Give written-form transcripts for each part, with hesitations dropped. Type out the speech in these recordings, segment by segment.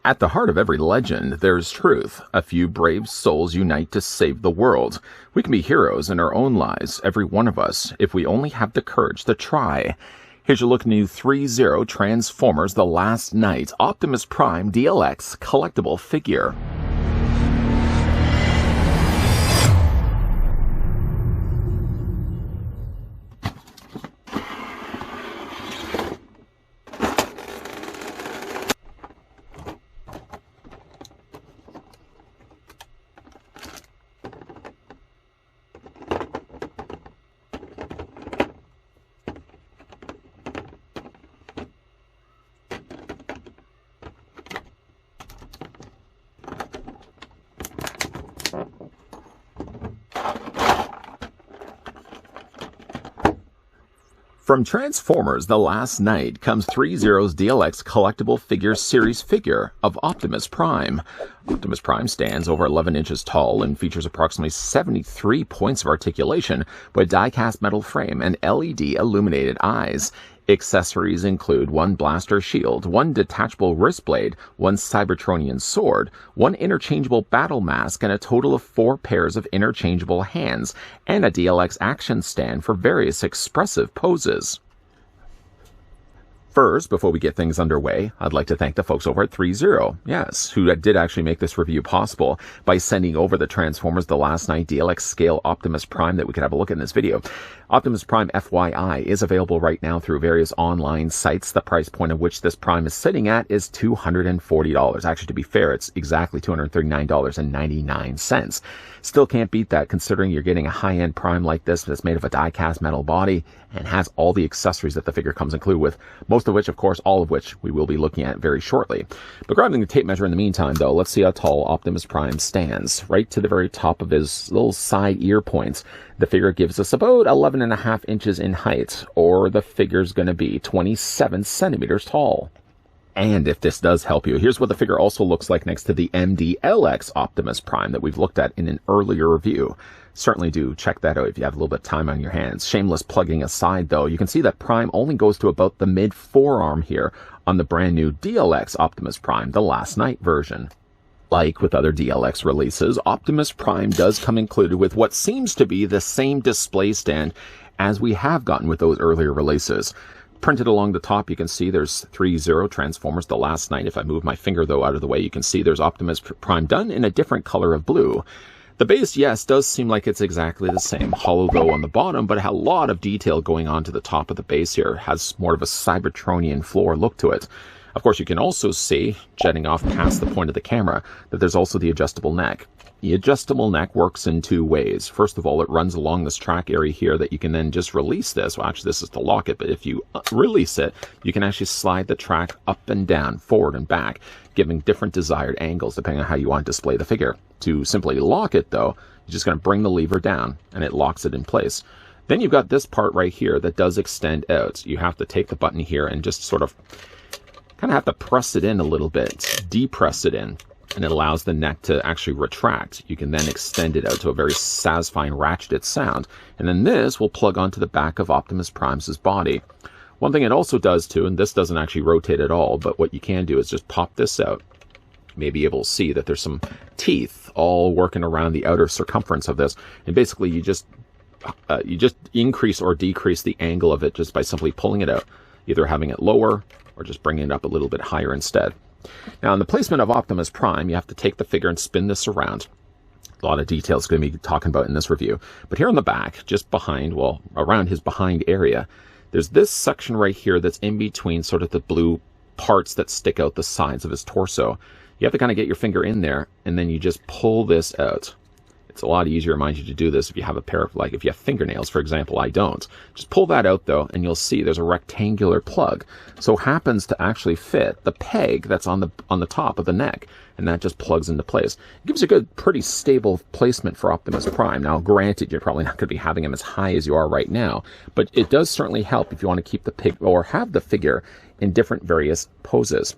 At the heart of every legend, there's truth. A few brave souls unite to save the world. We can be heroes in our own lives, every one of us, if we only have the courage to try. Here's your look new Threezero Transformers The Last Night Optimus Prime DLX collectible figure. From Transformers The Last Night comes Threezero's DLX collectible figure series figure of Optimus Prime. Optimus Prime stands over 11 inches tall and features approximately 73 points of articulation with die-cast metal frame and LED illuminated eyes. Accessories include one blaster shield, one detachable wrist blade, one Cybertronian sword, one interchangeable battle mask, and a total of 4 pairs of interchangeable hands, and a DLX action stand for various expressive poses. First, before we get things underway, I'd like to thank the folks over at Threezero, who did actually make this review possible by sending over the Transformers The Last Night DLX scale Optimus Prime that we could have a look at in this video. Optimus Prime FYI is available right now through various online sites. The price point of which this Prime is sitting at is $240. Actually, to be fair, it's exactly $239.99. Still can't beat that considering you're getting a high-end Prime like this that's made of a die-cast metal body and has all the accessories that the figure comes included with, most of which, of course, all of which we will be looking at very shortly. But grabbing the tape measure in the meantime, though, let's see how tall Optimus Prime stands. Right to the very top of his little side ear points, the figure gives us about 11.5 inches in height, or the figure's going to be 27 centimeters tall. And if this does help you, here's what the figure also looks like next to the DLX Optimus Prime that we've looked at in an earlier review. Certainly do check that out if you have a little bit of time on your hands. Shameless plugging aside, though, you can see that Prime only goes to about the mid-forearm here on the brand new DLX Optimus Prime, the Last Night version. Like with other DLX releases, Optimus Prime does come included with what seems to be the same display stand as we have gotten with those earlier releases. Printed along the top, you can see there's Threezero Transformers The Last Night. If I move my finger, though, out of the way, you can see there's Optimus Prime done in a different color of blue. The base, yes, does seem like it's exactly the same. Hollow, though, on the bottom, but a lot of detail going on to the top of the base here. Has more of a Cybertronian floor look to it. Of course, you can also see, jetting off past the point of the camera, that there's also the adjustable neck. The adjustable neck works in 2 ways. First of all, it runs along this track area here that you can then just release this. Well, actually, this is to lock it, but if you release it, you can actually slide the track up and down, forward and back, giving different desired angles depending on how you want to display the figure. To simply lock it, though, you're just going to bring the lever down, and it locks it in place. Then you've got this part right here that does extend out. You have to take the button here and just sort of kind of have to press it in a little bit, depress it in, and it allows the neck to actually retract. You can then extend it out to a very satisfying ratcheted sound, and then this will plug onto the back of Optimus Prime's body. One thing it also does too, and this doesn't actually rotate at all, but what you can do is just pop this out. You may be able to see that there's some teeth all working around the outer circumference of this, and basically you just increase or decrease the angle of it just by simply pulling it out, either having it lower or just bringing it up a little bit higher instead. Now, in the placement of Optimus Prime, you have to take the figure and spin this around. A lot of details going to be talking about in this review. But here on the back, just behind, well, around his behind area, there's this section right here that's in between sort of the blue parts that stick out the sides of his torso. You have to kind of get your finger in there, and then you just pull this out. It's a lot easier, mind you, to do this if you have a pair of, like, if you have fingernails, for example. I don't. Just pull that out, though, and you'll see there's a rectangular plug. So it happens to actually fit the peg that's on the top of the neck, and that just plugs into place. It gives a good, pretty stable placement for Optimus Prime. Now, granted, you're probably not going to be having him as high as you are right now, but it does certainly help if you want to keep the pig or have the figure in different various poses.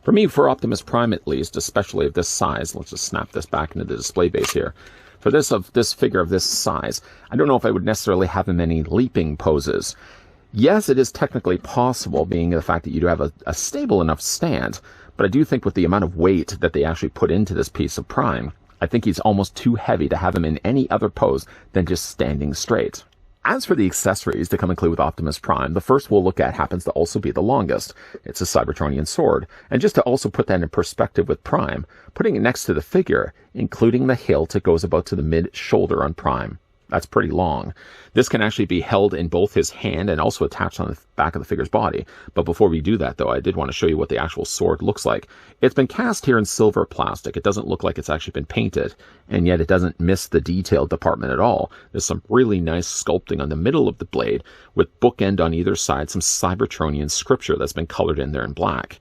For me, for Optimus Prime at least, especially of this size, let's just snap this back into the display base here. For this figure of this size, I don't know if I would necessarily have him any leaping poses. Yes, it is technically possible, being the fact that you do have a stable enough stand, but I do think with the amount of weight that they actually put into this piece of Prime, I think he's almost too heavy to have him in any other pose than just standing straight. As for the accessories to come include with Optimus Prime, the first we'll look at happens to also be the longest. It's a Cybertronian sword. And just to also put that in perspective with Prime, putting it next to the figure, including the hilt, it goes about to the mid-shoulder on Prime. That's pretty long. This can actually be held in both his hand and also attached on the back of the figure's body. But before we do that, though, I did want to show you what the actual sword looks like. It's been cast here in silver plastic. It doesn't look like it's actually been painted, and yet it doesn't miss the detail department at all. There's some really nice sculpting on the middle of the blade, with bookend on either side, some Cybertronian scripture that's been colored in there in black.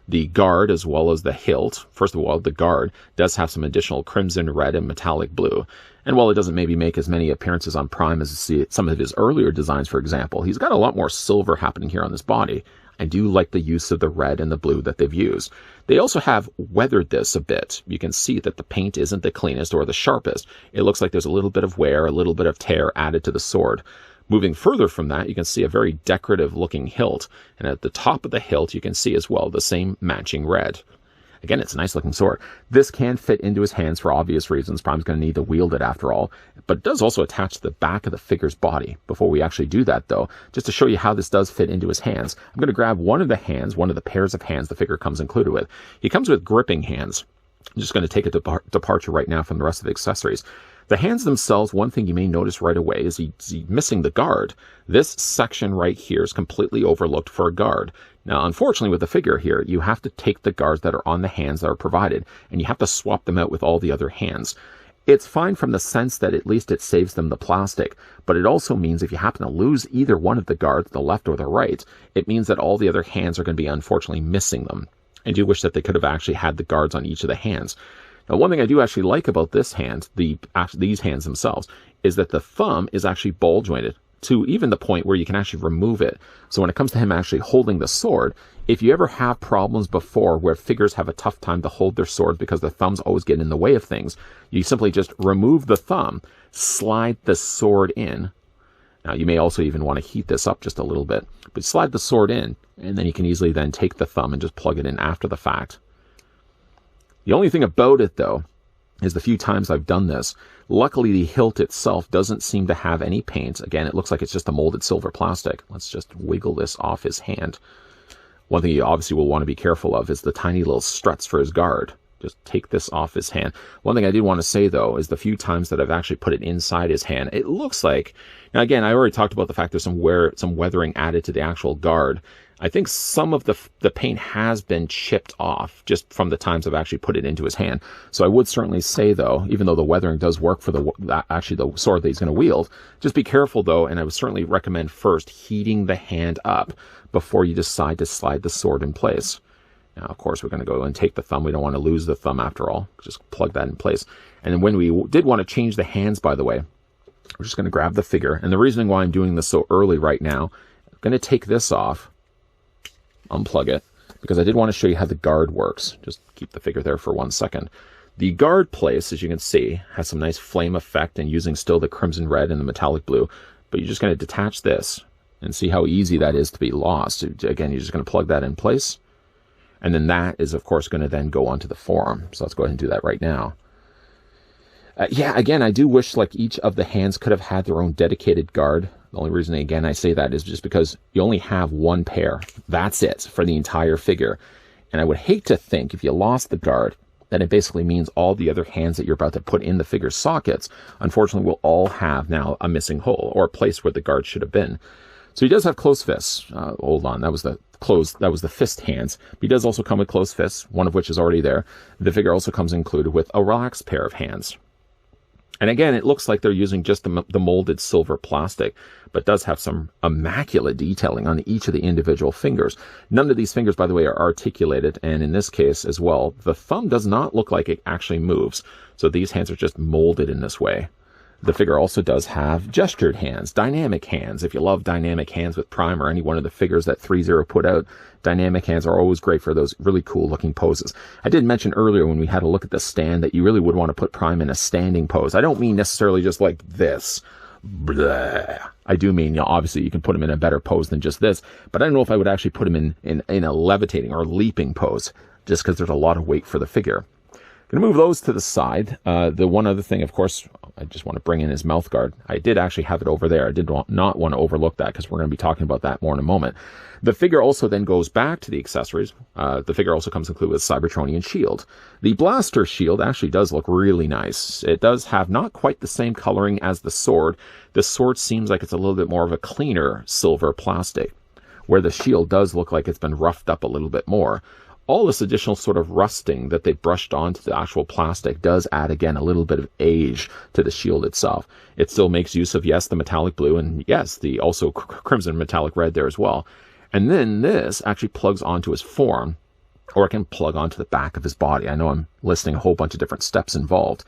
The guard, as well as the hilt, first of all, the guard does have some additional crimson red and metallic blue. And while it doesn't maybe make as many appearances on Prime as some of his earlier designs, for example, he's got a lot more silver happening here on this body. I do like the use of the red and the blue that they've used. They also have weathered this a bit. You can see that the paint isn't the cleanest or the sharpest. It looks like there's a little bit of wear, a little bit of tear added to the sword. Moving further from that, you can see a very decorative looking hilt. And at the top of the hilt, you can see as well the same matching red. Again, it's a nice looking sword. This can fit into his hands for obvious reasons. Prime's going to need to wield it after all. But it does also attach to the back of the figure's body. Before we actually do that, though, just to show you how this does fit into his hands, I'm going to grab one of the hands, one of the pairs of hands the figure comes included with. He comes with gripping hands. I'm just going to take a departure right now from the rest of the accessories. The hands themselves, one thing you may notice right away is he's missing the guard. This section right here is completely overlooked for a guard. Now, unfortunately, with the figure here, you have to take the guards that are on the hands that are provided, and you have to swap them out with all the other hands. It's fine from the sense that at least it saves them the plastic, but it also means if you happen to lose either one of the guards, the left or the right, it means that all the other hands are going to be unfortunately missing them. I do wish that they could have actually had the guards on each of the hands. Now, one thing I do actually like about this hand, these hands themselves, is that the thumb is actually ball jointed to even the point where you can actually remove it. So when it comes to him actually holding the sword, if you ever have problems before where figures have a tough time to hold their swords because their thumbs always get in the way of things, you simply just remove the thumb, slide the sword in. Now, you may also even want to heat this up just a little bit, but slide the sword in, and then you can easily then take the thumb and just plug it in after the fact. The only thing about it, though, is the few times I've done this, luckily the hilt itself doesn't seem to have any paint. Again, it looks like it's just a molded silver plastic. Let's just wiggle this off his hand. One thing you obviously will want to be careful of is the tiny little struts for his guard. Just take this off his hand. One thing I did want to say, though, is the few times that I've actually put it inside his hand, it looks like... Now, again, I already talked about the fact there's some weathering added to the actual guard. I think some of the paint has been chipped off just from the times I've actually put it into his hand. So I would certainly say, though, even though the weathering does work for actually the sword that he's going to wield, just be careful, though, and I would certainly recommend first heating the hand up before you decide to slide the sword in place. Now, of course, we're going to go and take the thumb. We don't want to lose the thumb after all. Just plug that in place. And then when we did want to change the hands, by the way, we're just going to grab the figure. And the reasoning why I'm doing this so early right now, I'm going to take this off, unplug it, because I did want to show you how the guard works. Just keep the figure there for 1 second. The guard place, as you can see, has some nice flame effect and using still the crimson red and the metallic blue. But you're just going to detach this and see how easy that is to be lost. Again, you're just going to plug that in place. And then that is, of course, going to then go onto the forearm. So let's go ahead and do that right now. Yeah, again, I do wish like each of the hands could have had their own dedicated guard. The only reason, again, I say that is just because you only have one pair. That's it for the entire figure. And I would hate to think if you lost the guard, then it basically means all the other hands that you're about to put in the figure's sockets, unfortunately, will all have now a missing hole or a place where the guard should have been. So he does have closed fists. Hold on, that was the fist hands. But he does also come with closed fists, one of which is already there. The figure also comes included with a relaxed pair of hands. And again, it looks like they're using just the molded silver plastic, but does have some immaculate detailing on each of the individual fingers. None of these fingers, by the way, are articulated, and in this case as well, the thumb does not look like it actually moves. So these hands are just molded in this way. The figure also does have gestured hands, dynamic hands. If you love dynamic hands with Prime or any one of the figures that Threezero put out, dynamic hands are always great for those really cool looking poses. I did mention earlier when we had a look at the stand that you really would want to put Prime in a standing pose. I don't mean necessarily just like this. Blah. I do mean, you know, obviously you can put him in a better pose than just this, but I don't know if I would actually put him in a levitating or leaping pose. just because there's a lot of weight for the figure. Going to move those to the side. The one other thing, of course, I just want to bring in his mouth guard. I did actually have it over there. I did not want to overlook that because we're going to be talking about that more in a moment. The figure also then goes back to the accessories. The figure also comes included with Cybertronian shield. The blaster shield actually does look really nice. It does have not quite the same coloring as the sword. The sword seems like it's a little bit more of a cleaner silver plastic, where the shield does look like it's been roughed up a little bit more. All this additional sort of rusting that they brushed onto the actual plastic does add, again, a little bit of age to the shield itself. It still makes use of, yes, the metallic blue, and yes, the also crimson metallic red there as well. And then this actually plugs onto his forearm, or it can plug onto the back of his body. I know I'm listing a whole bunch of different steps involved.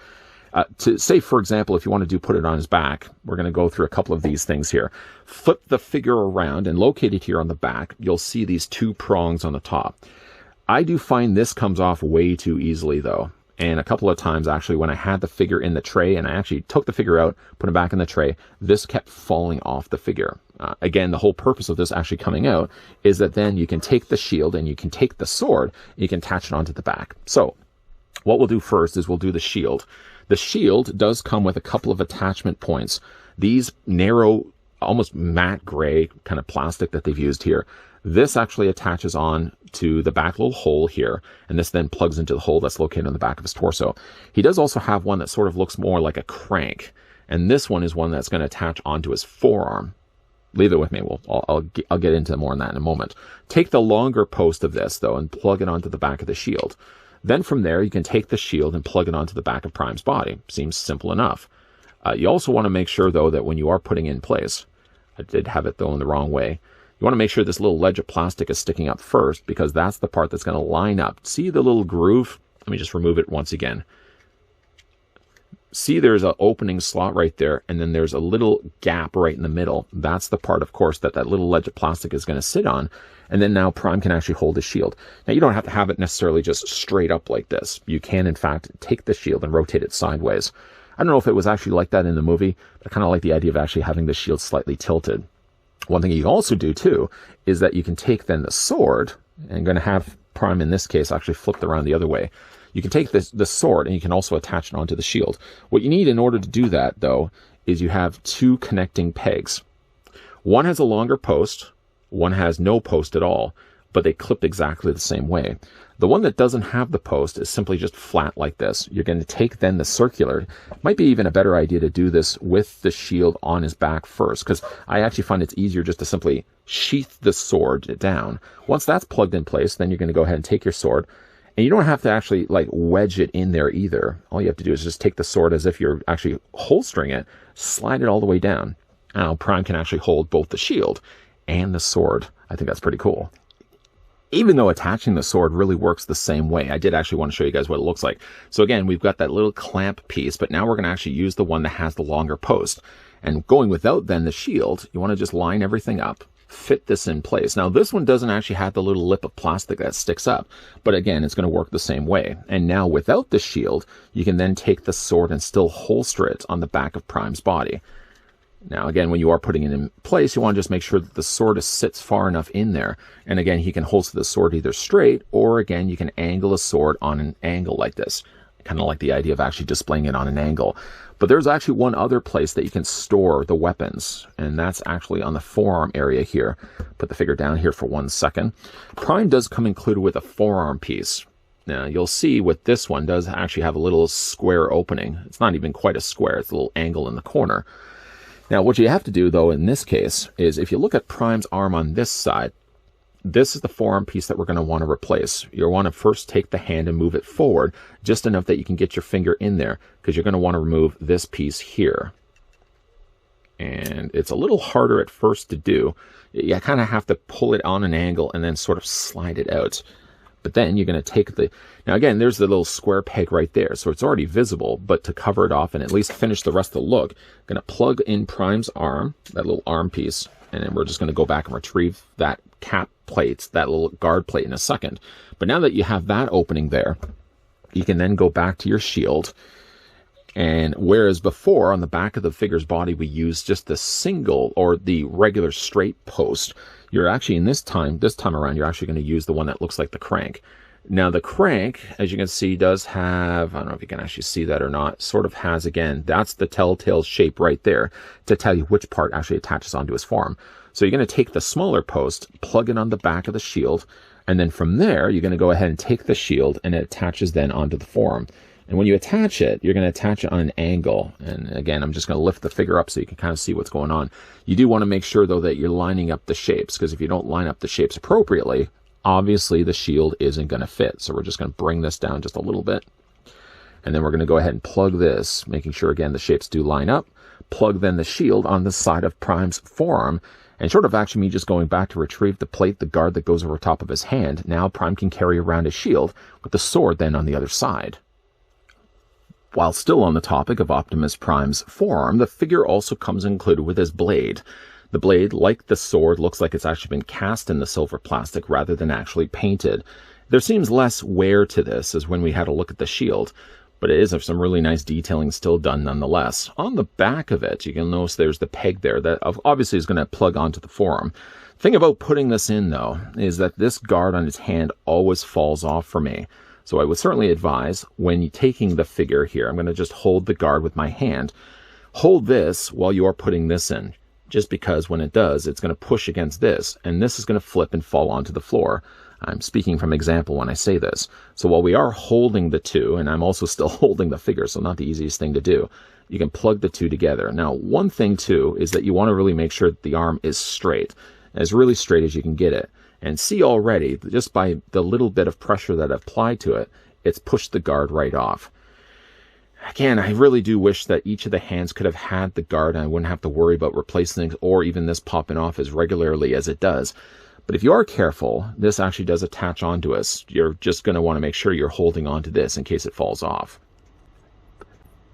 To say, for example, if you want to put it on his back, we're going to go through a couple of these things here. Flip the figure around, and located here on the back, you'll see these two prongs on the top. I do find this comes off way too easily, though. And a couple of times, actually, when I had the figure in the tray, and I actually took the figure out, put it back in the tray, this kept falling off the figure. Again, the whole purpose of this actually coming out is that then you can take the shield and you can take the sword, and you can attach it onto the back. So what we'll do first is we'll do the shield. The shield does come with a couple of attachment points. These narrow, almost matte gray kind of plastic that they've used here. This actually attaches on to the back little hole here, and this then plugs into the hole that's located on the back of his torso. He does also have one that sort of looks more like a crank, and this one is one that's going to attach onto his forearm. Leave it with me. I'll get into more on that in a moment. Take the longer post of this, though, and plug it onto the back of the shield. Then from there, you can take the shield and plug it onto the back of Prime's body. Seems simple enough. You also want to make sure, though, that when you are putting it in place, I did have it, though, in the wrong way. You want to make sure this little ledge of plastic is sticking up first, because that's the part that's going to line up. See the little groove? Let me just remove it once again. See, there's an opening slot right there, and then there's a little gap right in the middle. That's the part, of course, that little ledge of plastic is going to sit on, and then now Prime can actually hold his shield. Now, you don't have to have it necessarily just straight up like this. You can, in fact, take the shield and rotate it sideways. I don't know if it was actually like that in the movie, but I kind of like the idea of actually having the shield slightly tilted. One thing you can also do, too, is that you can take then the sword, and I'm going to have Prime, in this case, actually flipped around the other way. You can take the sword, and you can also attach it onto the shield. What you need in order to do that, though, is you have two connecting pegs. One has a longer post, one has no post at all, but they clip exactly the same way. The one that doesn't have the post is simply just flat like this. You're going to take then the circular. Might be even a better idea to do this with the shield on his back first, because I actually find it's easier just to simply sheath the sword down. Once that's plugged in place, then you're going to go ahead and take your sword, and you don't have to actually like wedge it in there either. All you have to do is just take the sword as if you're actually holstering it, slide it all the way down. Now Prime can actually hold both the shield and the sword. I think that's pretty cool. Even though attaching the sword really works the same way, I did actually want to show you guys what it looks like. So again, we've got that little clamp piece, but now we're going to actually use the one that has the longer post. And going without then the shield, you want to just line everything up, fit this in place. Now this one doesn't actually have the little lip of plastic that sticks up, but again, it's going to work the same way. And now without the shield, you can then take the sword and still holster it on the back of Prime's body. Now, again, when you are putting it in place, you want to just make sure that the sword sits far enough in there. And again, he can holster the sword either straight, or again, you can angle a sword on an angle like this. I kind of like the idea of actually displaying it on an angle. But there's actually one other place that you can store the weapons, and that's actually on the forearm area here. Put the figure down here for 1 second. Prime does come included with a forearm piece. Now, you'll see with this one does actually have a little square opening. It's not even quite a square, it's a little angle in the corner. Now, what you have to do, though, in this case, is if you look at Prime's arm on this side, this is the forearm piece that we're going to want to replace. You'll want to first take the hand and move it forward, just enough that you can get your finger in there, because you're going to want to remove this piece here. And it's a little harder at first to do. You kind of have to pull it on an angle and then sort of slide it out. But then you're going to take the... Now, again, there's the little square peg right there, so it's already visible, but to cover it off and at least finish the rest of the look, I'm going to plug in Prime's arm, that little arm piece, and then we're just going to go back and retrieve that cap plate, that little guard plate in a second. But now that you have that opening there, you can then go back to your shield, and whereas before on the back of the figure's body we used just the single or the regular straight post, you're actually in this time around, you're actually going to use the one that looks like the crank. Now the crank, as you can see, does have, I don't know if you can actually see that or not, sort of has, again, that's the telltale shape right there to tell you which part actually attaches onto his form. So you're going to take the smaller post, plug it on the back of the shield, and then from there, you're going to go ahead and take the shield, and it attaches then onto the form. And when you attach it, you're going to attach it on an angle. And again, I'm just going to lift the figure up so you can kind of see what's going on. You do want to make sure, though, that you're lining up the shapes, because if you don't line up the shapes appropriately, obviously the shield isn't going to fit. So we're just going to bring this down just a little bit. And then we're going to go ahead and plug this, making sure, again, the shapes do line up. Plug then the shield on the side of Prime's forearm. And short of actually me just going back to retrieve the plate, the guard that goes over top of his hand, now Prime can carry around his shield with the sword then on the other side. While still on the topic of Optimus Prime's forearm, the figure also comes included with his blade. The blade, like the sword, looks like it's actually been cast in the silver plastic rather than actually painted. There seems less wear to this as when we had a look at the shield, but it is of some really nice detailing still done nonetheless. On the back of it, you can notice there's the peg there that obviously is going to plug onto the forearm. The thing about putting this in, though, is that this guard on his hand always falls off for me. So I would certainly advise, when you're taking the figure here, I'm going to just hold the guard with my hand. Hold this while you are putting this in, just because when it does, it's going to push against this, and this is going to flip and fall onto the floor. I'm speaking from example when I say this. So while we are holding the two, and I'm also still holding the figure, so not the easiest thing to do, you can plug the two together. Now, one thing, too, is that you want to really make sure that the arm is straight, as really straight as you can get it. And see already, just by the little bit of pressure that I've applied to it, it's pushed the guard right off. Again, I really do wish that each of the hands could have had the guard and I wouldn't have to worry about replacing things or even this popping off as regularly as it does. But if you are careful, this actually does attach onto us. You're just going to want to make sure you're holding onto this in case it falls off.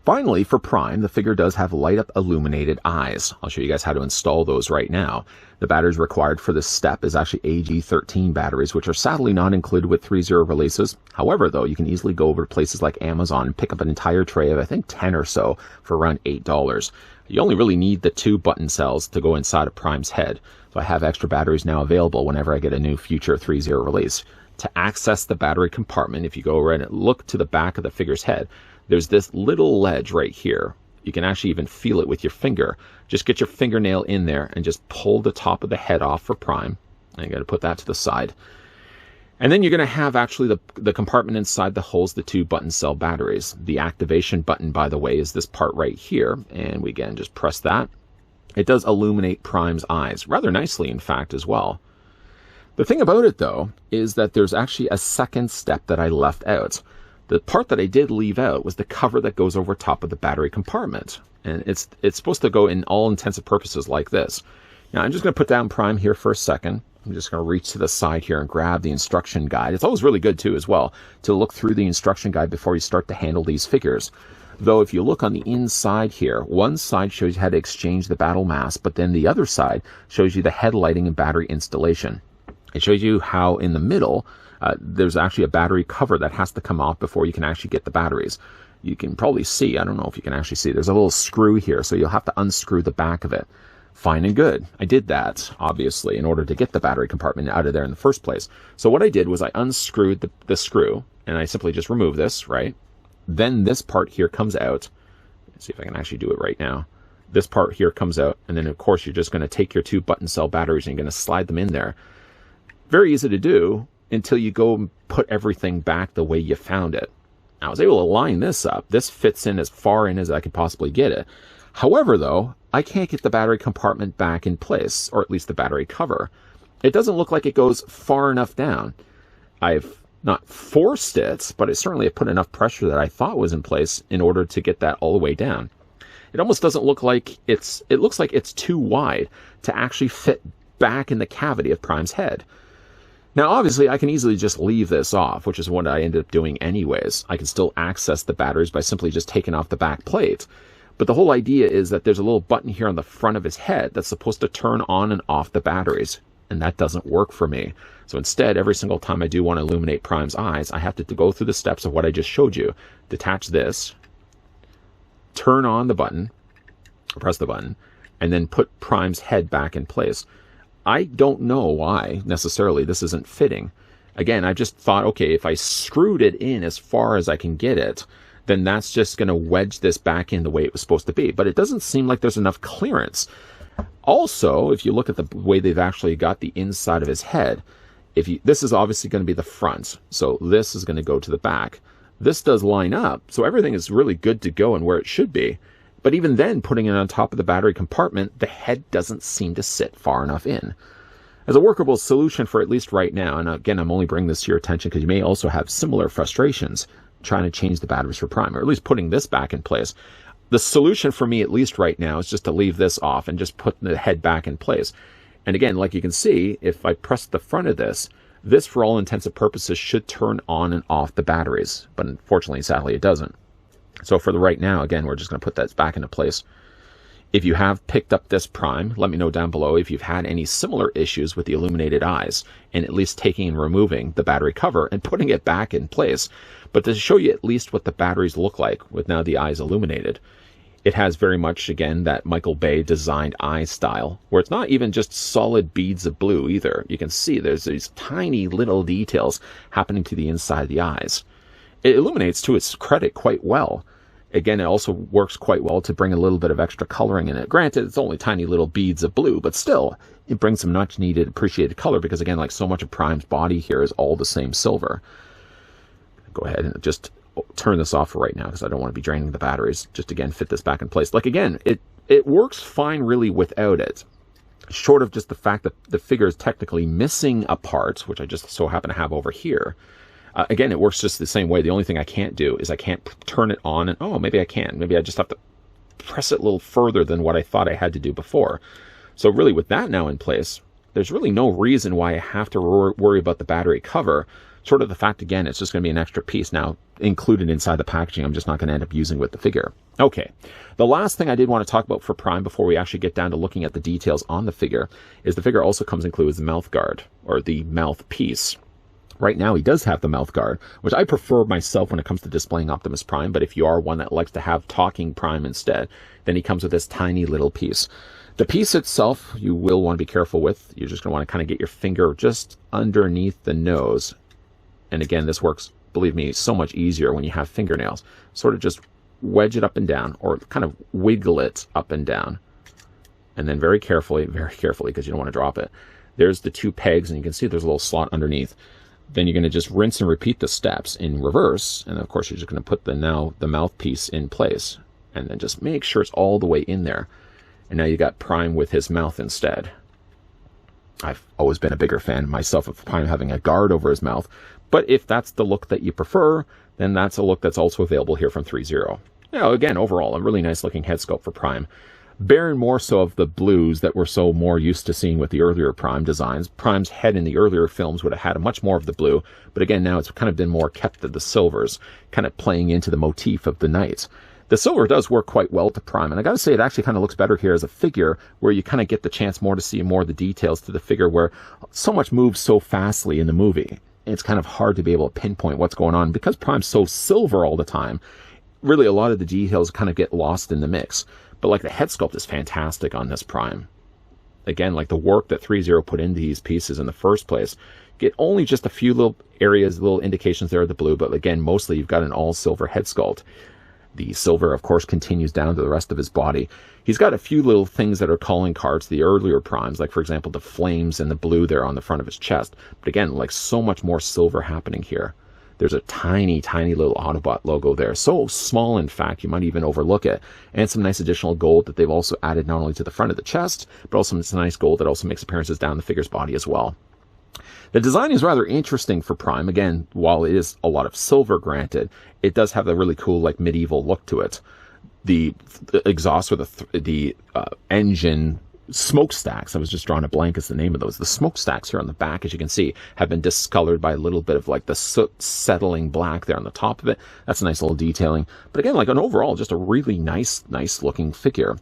Finally, for Prime, the figure does have light-up illuminated eyes. I'll show you guys how to install those right now. The batteries required for this step is actually AG13 batteries, which are sadly not included with Threezero releases. However, though, you can easily go over to places like Amazon and pick up an entire tray of, I think, 10 or so for around $8. You only really need the 2 button cells to go inside of Prime's head. So I have extra batteries now available whenever I get a new future Threezero release. To access the battery compartment, if you go around and look to the back of the figure's head, there's this little ledge right here. You can actually even feel it with your finger. Just get your fingernail in there and just pull the top of the head off for Prime. And you're going to put that to the side. And then you're going to have actually the compartment inside the holes, the 2 button cell batteries. The activation button, by the way, is this part right here. And we again just press that. It does illuminate Prime's eyes, rather nicely, in fact, as well. The thing about it, though, is that there's actually a second step that I left out. The part that I did leave out was the cover that goes over top of the battery compartment. And it's supposed to go in all intents and purposes like this. Now, I'm just going to put down Prime here for a second. I'm just going to reach to the side here and grab the instruction guide. It's always really good, too, as well, to look through the instruction guide before you start to handle these figures. Though, if you look on the inside here, one side shows you how to exchange the battle mass, but then the other side shows you the head lighting and battery installation. It shows you how in the middle, there's actually a battery cover that has to come off before you can actually get the batteries. You can probably see, I don't know if you can actually see, there's a little screw here, so you'll have to unscrew the back of it. Fine and good. I did that, obviously, in order to get the battery compartment out of there in the first place. So what I did was I unscrewed the screw, and I simply just removed this, right? Then this part here comes out. Let's see if I can actually do it right now. This part here comes out, and then, of course, you're just going to take your 2 button cell batteries and you're going to slide them in there. Very easy to do until you go and put everything back the way you found it. I was able to line this up. This fits in as far in as I could possibly get it. However, though, I can't get the battery compartment back in place, or at least the battery cover. It doesn't look like it goes far enough down. I've not forced it, but it certainly put enough pressure that I thought was in place in order to get that all the way down. It almost doesn't look like it looks like it's too wide to actually fit back in the cavity of Prime's head. Now, obviously, I can easily just leave this off, which is what I ended up doing anyways. I can still access the batteries by simply just taking off the back plate. But the whole idea is that there's a little button here on the front of his head that's supposed to turn on and off the batteries. And that doesn't work for me. So instead, every single time I do want to illuminate Prime's eyes, I have to go through the steps of what I just showed you. Detach this, turn on the button, press the button, and then put Prime's head back in place. I don't know why, necessarily, this isn't fitting. Again, I just thought, okay, if I screwed it in as far as I can get it, then that's just going to wedge this back in the way it was supposed to be. But it doesn't seem like there's enough clearance. Also, if you look at the way they've actually got the inside of his head, this is obviously going to be the front, so this is going to go to the back. This does line up, so everything is really good to go and where it should be. But even then, putting it on top of the battery compartment, the head doesn't seem to sit far enough in. As a workable solution for at least right now, and again, I'm only bringing this to your attention because you may also have similar frustrations trying to change the batteries for Prime, or at least putting this back in place. The solution for me, at least right now, is just to leave this off and just put the head back in place. And again, like you can see, if I press the front of this, this, for all intents and purposes, should turn on and off the batteries. But unfortunately, sadly, it doesn't. So for the right now, again, we're just going to put that back into place. If you have picked up this Prime, let me know down below if you've had any similar issues with the illuminated eyes, and at least taking and removing the battery cover and putting it back in place. But to show you at least what the batteries look like with now the eyes illuminated, it has very much, again, that Michael Bay designed eye style, where it's not even just solid beads of blue either. You can see there's these tiny little details happening to the inside of the eyes. It illuminates, to its credit, quite well. Again, it also works quite well to bring a little bit of extra coloring in it. Granted, it's only tiny little beads of blue, but still, it brings some much needed, appreciated color because, again, like so much of Prime's body here is all the same silver. Go ahead and just turn this off for right now because I don't want to be draining the batteries. Just, again, fit this back in place. Like, again, it works fine really without it. Short of just the fact that the figure is technically missing a part, which I just so happen to have over here. Again, it works just the same way. The only thing I can't do is I can't turn it on and, oh, maybe I can. Maybe I just have to press it a little further than what I thought I had to do before. So really, with that now in place, there's really no reason why I have to worry about the battery cover. Sort of the fact, again, it's just going to be an extra piece now included inside the packaging. I'm just not going to end up using with the figure. Okay, the last thing I did want to talk about for Prime before we actually get down to looking at the details on the figure is the figure also comes included with the mouth guard, or the mouthpiece. Right now, he does have the mouth guard, which I prefer myself when it comes to displaying Optimus Prime, but if you are one that likes to have talking Prime instead, then he comes with this tiny little piece. The piece itself, you will want to be careful with. You're just going to want to kind of get your finger just underneath the nose. And again, this works, believe me, so much easier when you have fingernails. Sort of just wedge it up and down, or kind of wiggle it up and down. And then very carefully, because you don't want to drop it. There's the two pegs, and you can see there's a little slot underneath. Then you're going to just rinse and repeat the steps in reverse. And of course, you're just going to put the mouthpiece in place. And then just make sure it's all the way in there. And now you got Prime with his mouth instead. I've always been a bigger fan myself of Prime having a guard over his mouth. But if that's the look that you prefer, then that's a look that's also available here from Threezero. Now, again, overall, a really nice looking head sculpt for Prime. Bearing more so of the blues that we're so more used to seeing with the earlier Prime designs. Prime's head in the earlier films would have had much more of the blue, but again, now it's kind of been more kept to the silvers, kind of playing into the motif of the knights. The silver does work quite well to Prime, and I gotta say, it actually kind of looks better here as a figure, where you kind of get the chance more to see more of the details to the figure, where so much moves so fastly in the movie. It's kind of hard to be able to pinpoint what's going on. Because Prime's so silver all the time, really a lot of the details kind of get lost in the mix. But like the head sculpt is fantastic on this Prime. Again, like the work that Threezero put into these pieces in the first place. Get only just a few little areas, little indications there of the blue, but again, mostly you've got an all silver head sculpt. The silver, of course, continues down to the rest of his body. He's got a few little things that are calling cards to the earlier Primes, like, for example, the flames and the blue there on the front of his chest. But again, like so much more silver happening here. There's a tiny, tiny little Autobot logo there. So small, in fact, you might even overlook it. And some nice additional gold that they've also added not only to the front of the chest, but also some nice gold that also makes appearances down the figure's body as well. The design is rather interesting for Prime. Again, while it is a lot of silver, granted, it does have a really cool, like, medieval look to it. The exhaust, or the engine smokestacks, I was just drawing a blank as the name of those. The smokestacks here on the back, as you can see, have been discolored by a little bit of like the soot settling black there on the top of it. That's a nice little detailing. But again, like an overall, just a really nice looking figure.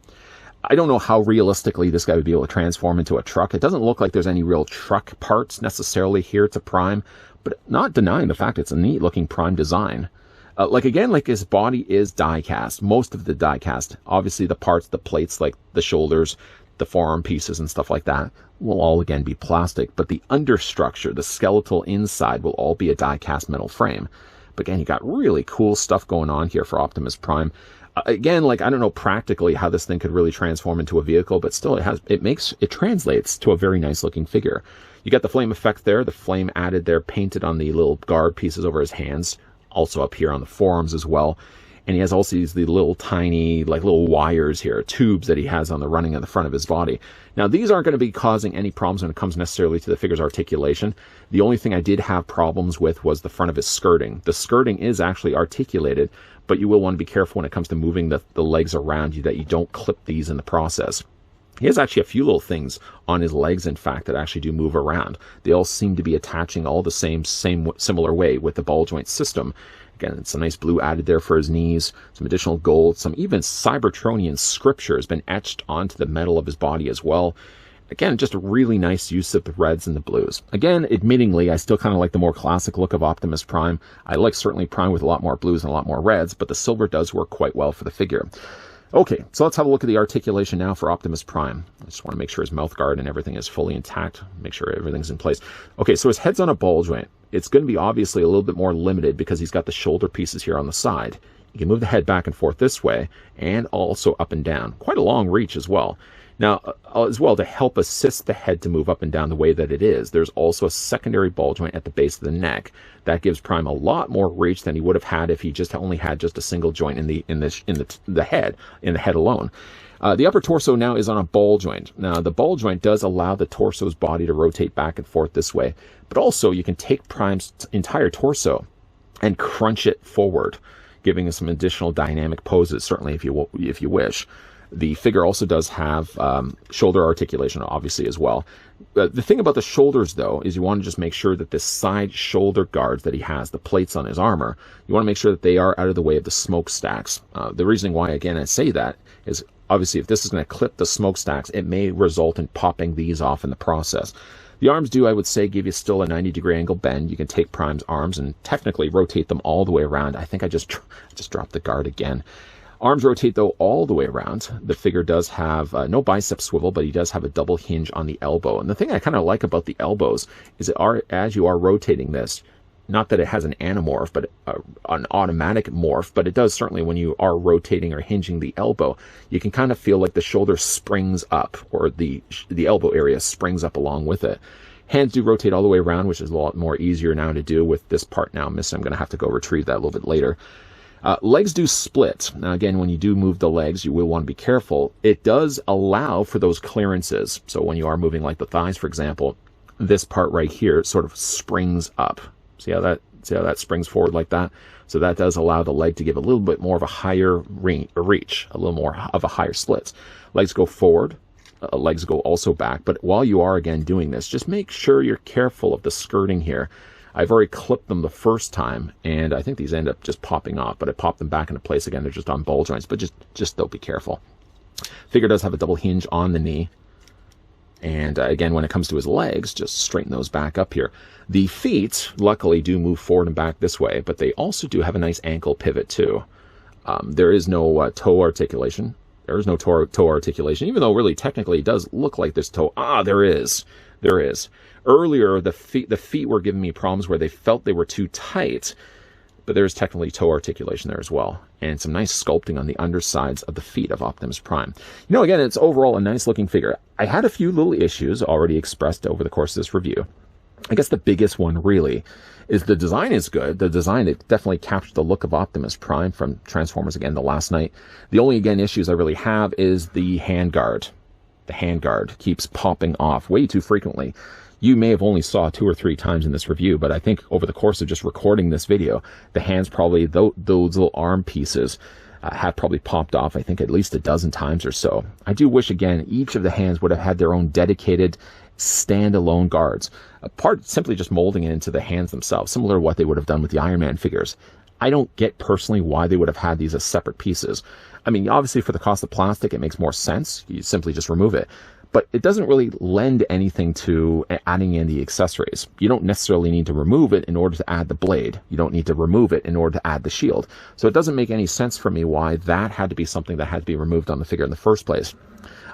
I don't know how realistically this guy would be able to transform into a truck. It doesn't look like there's any real truck parts necessarily here to Prime, but not denying the fact it's a neat looking Prime design. Like his body is die cast, most of the die cast. Obviously the parts, the plates like the shoulders, The forearm pieces and stuff like that will all again be plastic, but the understructure, the skeletal inside, will all be a die-cast metal frame. But again, you got really cool stuff going on here for Optimus Prime. Again, like, I don't know practically how this thing could really transform into a vehicle, but still it translates to a very nice looking figure. You got the flame effect there, the flame added there, painted on the little guard pieces over his hands, also up here on the forearms as well. And he has also these little tiny, like little wires here, tubes that he has on the running of the front of his body. Now, these aren't going to be causing any problems when it comes necessarily to the figure's articulation. The only thing I did have problems with was the front of his skirting. The skirting is actually articulated, but you will want to be careful when it comes to moving the legs around you that you don't clip these in the process. He has actually a few little things on his legs, in fact, that actually do move around. They all seem to be attaching all the similar way with the ball joint system. Again, some nice blue added there for his knees, some additional gold, some even Cybertronian scripture has been etched onto the metal of his body as well. Again, just a really nice use of the reds and the blues. Again, admittingly, I still kind of like the more classic look of Optimus Prime. I like certainly Prime with a lot more blues and a lot more reds, but the silver does work quite well for the figure. Okay, so let's have a look at the articulation now for Optimus Prime. I just want to make sure his mouth guard and everything is fully intact, make sure everything's in place. Okay, so his head's on a ball joint. It's going to be obviously a little bit more limited because he's got the shoulder pieces here on the side. You can move the head back and forth this way and also up and down. Quite a long reach as well. Now, as well, to help assist the head to move up and down the way that it is, there's also a secondary ball joint at the base of the neck. That gives Prime a lot more reach than he would have had if he just only had just a single joint in the head alone. The upper torso now is on a ball joint. Now, the ball joint does allow the torso's body to rotate back and forth this way, but also you can take Prime's entire torso and crunch it forward, giving us some additional dynamic poses, certainly if you wish. The figure also does have shoulder articulation, obviously, as well. The thing about the shoulders, though, is you want to just make sure that the side shoulder guards that he has, the plates on his armor, you want to make sure that they are out of the way of the smokestacks. The reason why, again, I say that is, obviously, if this is going to clip the smokestacks, it may result in popping these off in the process. The arms do, I would say, give you still a 90-degree angle bend. You can take Prime's arms and technically rotate them all the way around. I think I just dropped the guard again. Arms rotate, though, all the way around. The figure does have no bicep swivel, but he does have a double hinge on the elbow. And the thing I kind of like about the elbows is that as you are rotating this, not that it has an anamorph, but an automatic morph, but it does certainly when you are rotating or hinging the elbow, you can kind of feel like the shoulder springs up, or the elbow area springs up along with it. Hands do rotate all the way around, which is a lot more easier now to do with this part now missing. I'm going to have to go retrieve that a little bit later. Legs do split. Now, again, when you do move the legs, you will want to be careful. It does allow for those clearances. So when you are moving like the thighs, for example, this part right here sort of springs up. See how that springs forward like that? So that does allow the leg to give a little bit more of a higher reach, a little more of a higher split. Legs go forward. Legs go also back. But while you are, again, doing this, just make sure you're careful of the skirting here. I've already clipped them the first time, and I think these end up just popping off, but I popped them back into place again. They're just on ball joints, but just don't be careful. Figure does have a double hinge on the knee. And again, when it comes to his legs, just straighten those back up here. The feet, luckily, do move forward and back this way, but they also do have a nice ankle pivot, too. There is no toe articulation. There is no toe articulation, even though really technically it does look like there's toe. There is. There is. Earlier, the feet were giving me problems where they felt they were too tight, but there's technically toe articulation there as well, and some nice sculpting on the undersides of the feet of Optimus Prime. You know, again, it's overall a nice-looking figure. I had a few little issues already expressed over the course of this review. I guess the biggest one, really, is the design is good. The design, it definitely captured the look of Optimus Prime from Transformers, again, the last night. The only, again, issues I really have is the handguard. The handguard keeps popping off way too frequently. You may have only saw 2 or 3 times in this review, but I think over the course of just recording this video, the hands probably, those little arm pieces have probably popped off, I think, at least a dozen times or so. I do wish, again, each of the hands would have had their own dedicated standalone guards, apart simply just molding it into the hands themselves, similar to what they would have done with the Iron Man figures. I don't get personally why they would have had these as separate pieces. I mean, obviously for the cost of plastic, it makes more sense. You simply just remove it. But it doesn't really lend anything to adding in the accessories. You don't necessarily need to remove it in order to add the blade. You don't need to remove it in order to add the shield. So it doesn't make any sense for me why that had to be something that had to be removed on the figure in the first place.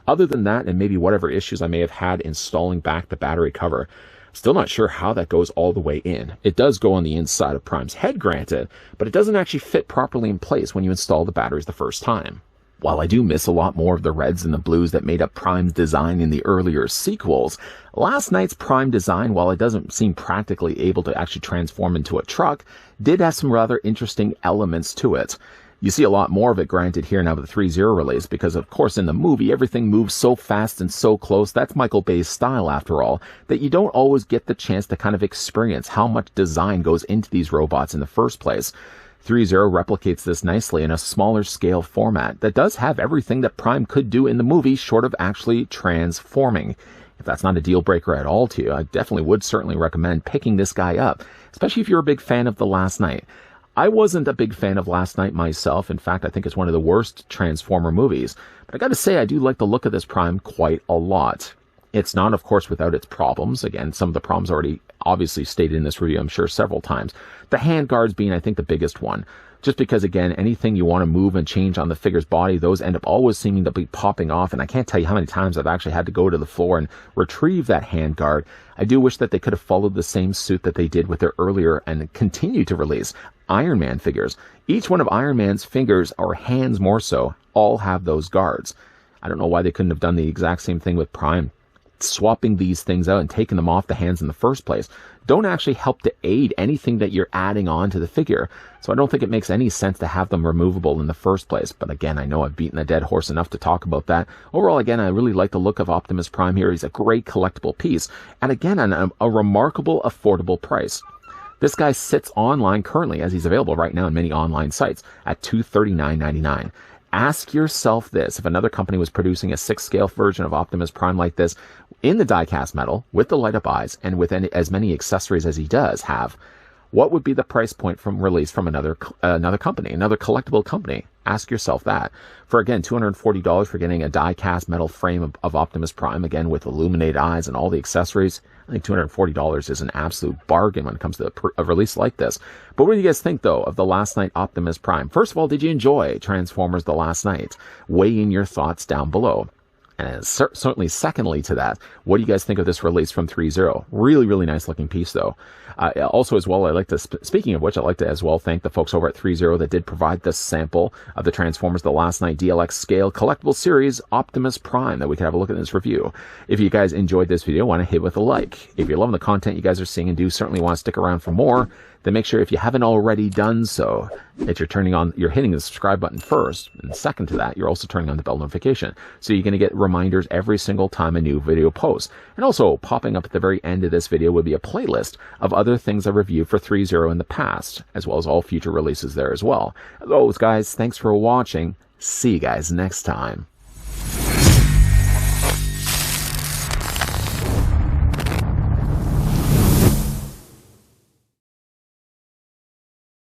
Other than that, and maybe whatever issues I may have had installing back the battery cover, still not sure how that goes all the way in. It does go on the inside of Prime's head, granted, but it doesn't actually fit properly in place when you install the batteries the first time. While I do miss a lot more of the reds and the blues that made up Prime's design in the earlier sequels, last night's Prime design, while it doesn't seem practically able to actually transform into a truck, did have some rather interesting elements to it. You see a lot more of it, granted, here now with the Threezero release, because of course in the movie everything moves so fast and so close, that's Michael Bay's style after all, that you don't always get the chance to kind of experience how much design goes into these robots in the first place. Threezero replicates this nicely in a smaller scale format that does have everything that Prime could do in the movie, short of actually transforming. If that's not a deal breaker at all to you, I definitely would certainly recommend picking this guy up, especially if you're a big fan of The Last Knight. I wasn't a big fan of Last Knight myself. In fact, I think it's one of the worst Transformer movies. But I gotta say, I do like the look of this Prime quite a lot. It's not, of course, without its problems. Again, some of the problems already obviously stated in this review, I'm sure, several times. The handguards being, I think, the biggest one. Just because, again, anything you want to move and change on the figure's body, those end up always seeming to be popping off. And I can't tell you how many times I've actually had to go to the floor and retrieve that handguard. I do wish that they could have followed the same suit that they did with their earlier and continue to release Iron Man figures. Each one of Iron Man's fingers, or hands more so, all have those guards. I don't know why they couldn't have done the exact same thing with Prime. Swapping these things out and taking them off the hands in the first place don't actually help to aid anything that you're adding on to the figure. So I don't think it makes any sense to have them removable in the first place. But again, I know I've beaten a dead horse enough to talk about that. Overall, again, I really like the look of Optimus Prime here. He's a great collectible piece. And again, on a remarkable, affordable price. This guy sits online currently, as he's available right now in many online sites, at $239.99. Ask yourself this: if another company was producing a 6-scale version of Optimus Prime like this, in the die-cast metal, with the light-up eyes, and with as many accessories as he does have, what would be the price point from release from another company, another collectible company? Ask yourself that. For, again, $240 for getting a die-cast metal frame of Optimus Prime, again, with illuminated eyes and all the accessories, I think $240 is an absolute bargain when it comes to a release like this. But what do you guys think, though, of The Last Knight Optimus Prime? First of all, did you enjoy Transformers The Last Knight? Weigh in your thoughts down below. And certainly, secondly to that, what do you guys think of this release from Threezero? Really, really nice looking piece, though. Also, as well, I'd like to, speaking of which, I'd like to as well thank the folks over at Threezero that did provide this sample of the Transformers The Last Knight DLX scale collectible series Optimus Prime that we can have a look at in this review. If you guys enjoyed this video, want to hit with a like. If you're loving the content you guys are seeing and do certainly want to stick around for more, then make sure, if you haven't already done so, that you're hitting the subscribe button first, and second to that, you're also turning on the bell notification, so you're going to get reminders every single time a new video posts. And also, popping up at the very end of this video would be a playlist of other things I reviewed for Threezero in the past, as well as all future releases there as well. As always, guys, thanks for watching. See you guys next time.